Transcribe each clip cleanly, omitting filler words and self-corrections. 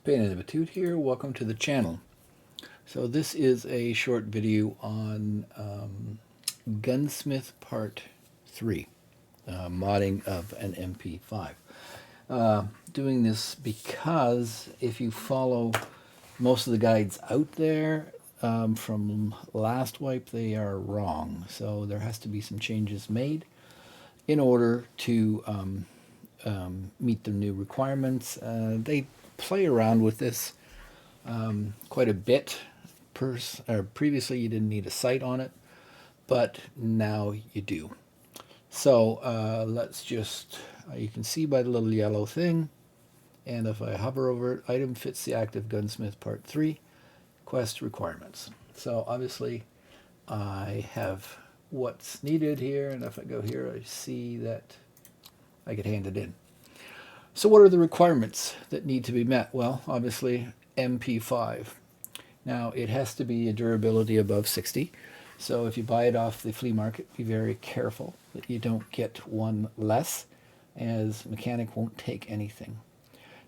Pain in the Toot here. Welcome to the channel. So this is a short video on Gunsmith Part 3, modding of an MP5. Doing this because if you follow most of the guides out there from last wipe, they are wrong. So there has to be some changes made in order to meet the new requirements. They play around with this quite a bit. Previously you didn't need a sight on it, but now you do. So let's just, you can see by the little yellow thing, and if I hover over it, item fits the active Gunsmith Part 3 quest requirements. So obviously I have what's needed here, and if I go here I see that I get handed in. So what are the requirements that need to be met? Well, obviously MP5. Now it has to be a durability above 60. So if you buy it off the flea market, be very careful that you don't get one less, as mechanic won't take anything.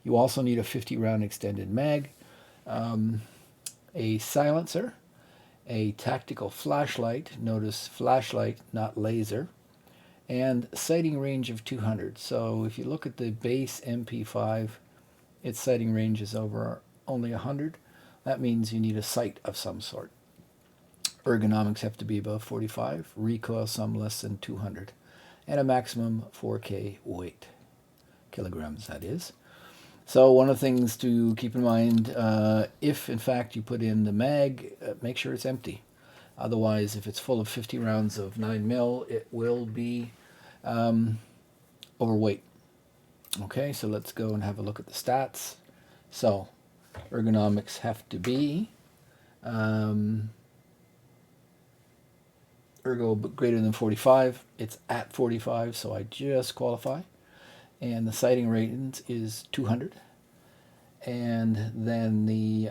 You also need a 50 round extended mag, a silencer, a tactical flashlight, notice flashlight, not laser, and sighting range of 200. So if you look at the base MP5, its sighting range is over only 100. That means you need a sight of some sort. Ergonomics have to be above 45, recoil some less than 200, and a maximum 4K weight, kilograms that is. So one of the things to keep in mind, if in fact you put in the mag, make sure it's empty. Otherwise, if it's full of 50 rounds of 9mm, it will be overweight. Okay, so let's go and have a look at the stats. So ergonomics have to be ergo greater than 45. It's at 45, so I just qualify. And the sighting range is 200. And then the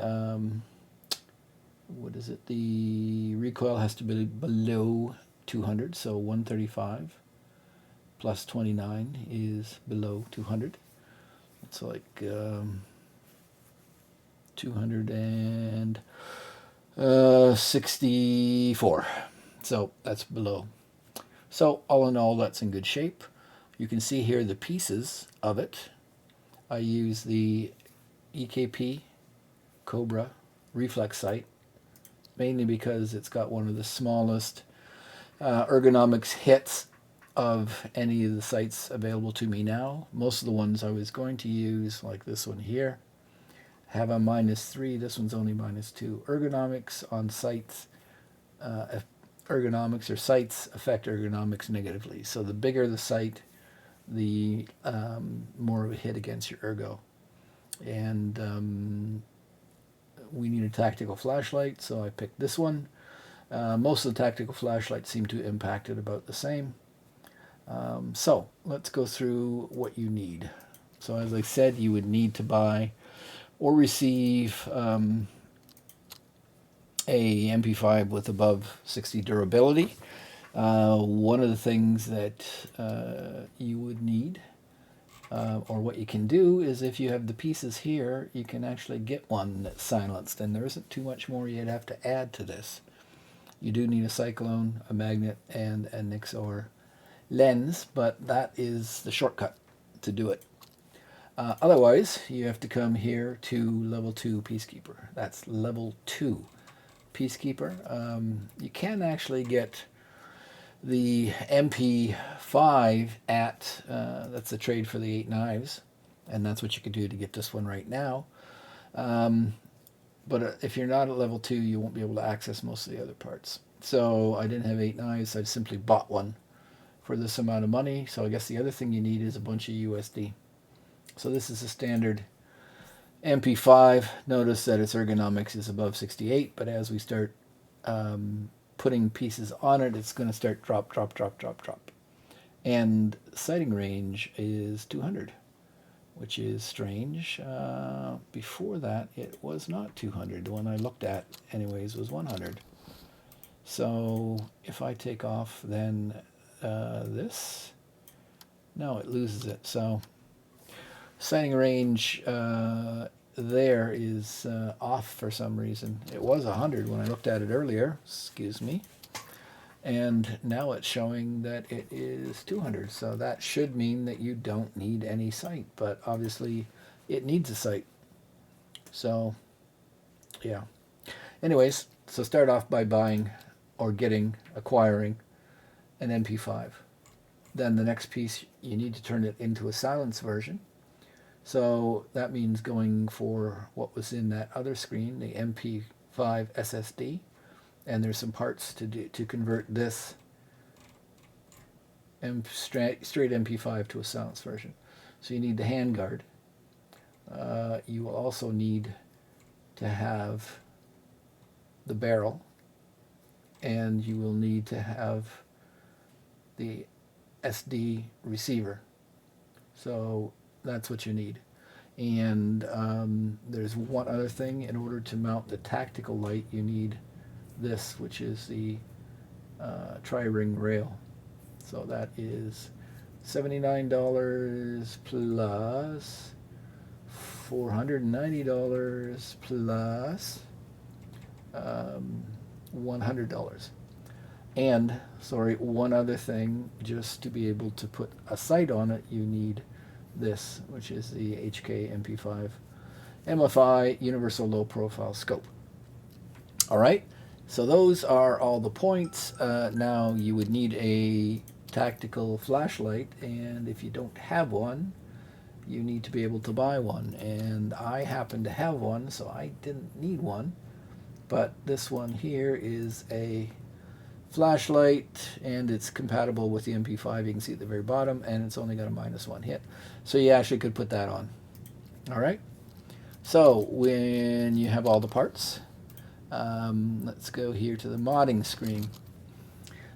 what is it? The recoil has to be below 200, so 135 plus 29 is below 200. It's like 264. So that's below. So all in all, that's in good shape. You can see here the pieces of it. I use the EKP Cobra reflex sight, mainly because it's got one of the smallest ergonomics hits of any of the sights available to me now. Most of the ones I was going to use, like this one here, have a -3. This one's only -2. Ergonomics on sights, ergonomics or sights affect ergonomics negatively. So the bigger the sight, the more of a hit against your ergo. And we need a tactical flashlight, so I picked this one. Most of the tactical flashlights seem to impact it about the same. So let's go through what you need. So as I said, you would need to buy or receive a MP5 with above 60 durability. One of the things that you would need, or what you can do, is if you have the pieces here, you can actually get one that's silenced, and there isn't too much more you'd have to add to this. You do need a Cylon, a magnet, and a NiXXor lens, but that is the shortcut to do it. Otherwise, you have to come here to level 2 Peacekeeper. That's level 2 Peacekeeper. You can actually get the MP5 at, that's a trade for the 8 knives, and that's what you could do to get this one right now. But if you're not at level 2, you won't be able to access most of the other parts. So I didn't have 8 knives, I simply bought one for this amount of money. So I guess the other thing you need is a bunch of USD. So this is a standard MP5. Notice that its ergonomics is above 68, but as we start putting pieces on it, it's going to start drop. And sighting range is 200, which is strange. Before that, it was not 200. The one I looked at, anyways, was 100. So if I take off then this, no, it loses it. So sighting range there is off for some reason. It was 100 when I looked at it earlier, excuse me, and now it's showing that it is 200. So that should mean that you don't need any sight, but obviously it needs a sight. So yeah. Anyways, so start off by buying or acquiring an MP5. Then the next piece, you need to turn it into a silence version. So that means going for what was in that other screen, the MP5 SSD, and there's some parts to do to convert this straight MP5 to a silence version. So you need the handguard. You will also need to have the barrel, and you will need to have the SD receiver. So that's what you need. And there's one other thing. In order to mount the tactical light, you need this, which is the tri-ring rail. So that is $79 plus $490 plus $100. And, sorry, one other thing, just to be able to put a sight on it, you need this, which is the HK MP5 MFI Universal Low Profile Scope. All right, so those are all the points. Now you would need a tactical flashlight, and if you don't have one, you need to be able to buy one. And I happen to have one, so I didn't need one. But this one here is a flashlight, and it's compatible with the MP5. You can see at the very bottom, and it's only got a -1 hit. So you actually could put that on. All right. So when you have all the parts, let's go here to the modding screen.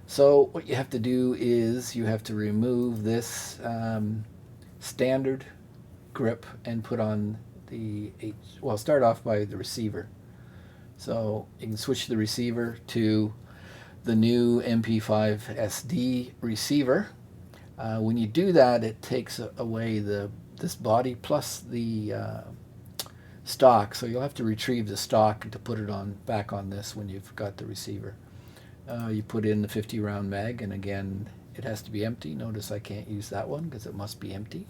So what you have to do is you have to remove this standard grip and put on the well, start off by the receiver. So you can switch the receiver to the new MP5SD receiver. When you do that, it takes away this body plus the stock. So you'll have to retrieve the stock to put it back on this when you've got the receiver. You put in the 50 round mag, and again, it has to be empty. Notice I can't use that one because it must be empty.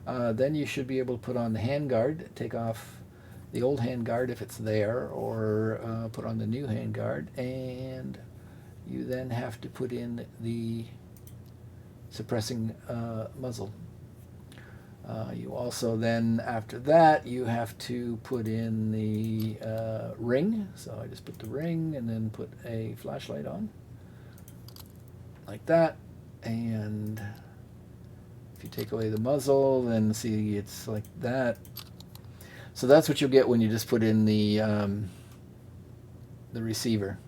Then you should be able to put on the handguard, take off the old handguard if it's there, or put on the new handguard, and you then have to put in the suppressing muzzle. You also then, after that, you have to put in the ring. So I just put the ring and then put a flashlight on, like that. And if you take away the muzzle, then see it's like that. So that's what you'll get when you just put in the receiver.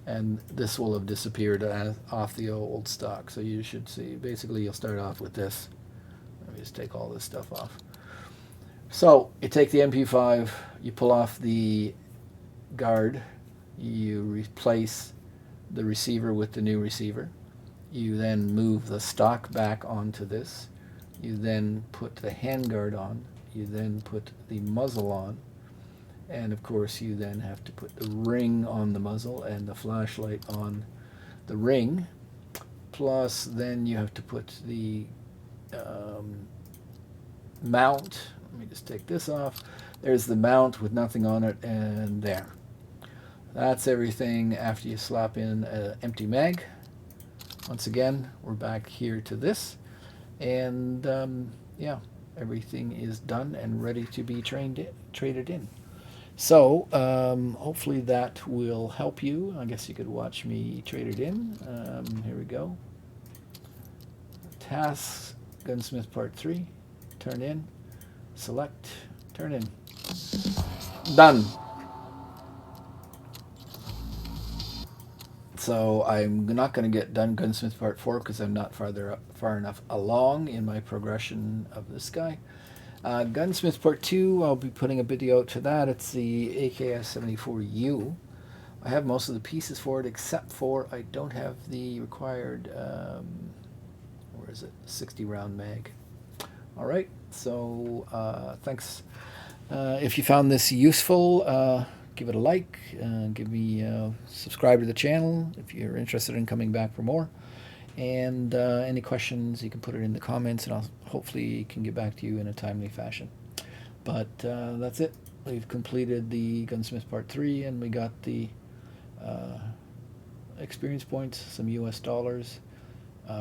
And this will have disappeared off the old stock. So you should see, basically you'll start off with this. Let me just take all this stuff off. So you take the MP5, you pull off the guard, you replace the receiver with the new receiver. You then move the stock back onto this. You then put the handguard on. You then put the muzzle on. And of course you then have to put the ring on the muzzle and the flashlight on the ring. Plus then you have to put the mount. Let me just take this off. There's the mount with nothing on it, and there. That's everything after you slap in an empty mag. Once again, we're back here to this. And yeah, everything is done and ready to be traded in. So hopefully that will help you. I guess you could watch me trade it in. Here we go. Tasks, Gunsmith Part 3. Turn in. Select. Turn in. Done. So I'm not going to get done Gunsmith Part 4 because I'm not far enough along in my progression of this guy. Gunsmith Part 2, I'll be putting a video out to that. It's the AKS-74U. I have most of the pieces for it, except for I don't have the required, where is it, 60 round mag. Alright, so thanks If you found this useful, give it a like, subscribe to the channel if you're interested in coming back for more. And any questions, you can put it in the comments, and I'll hopefully can get back to you in a timely fashion. But that's it. We've completed the Gunsmith Part 3, and we got the experience points, some US dollars,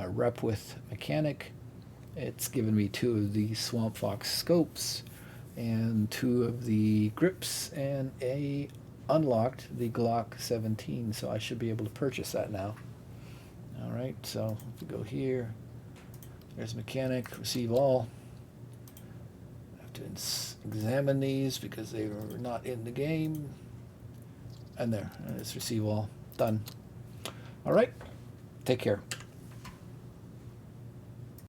rep with mechanic. It's given me 2 of the Swamp Fox scopes and 2 of the grips, and unlocked the Glock 17, so I should be able to purchase that now. Alright, so if we go here, there's mechanic, receive all. I have to examine these because they were not in the game. And there, it's receive all. Done. Alright, take care.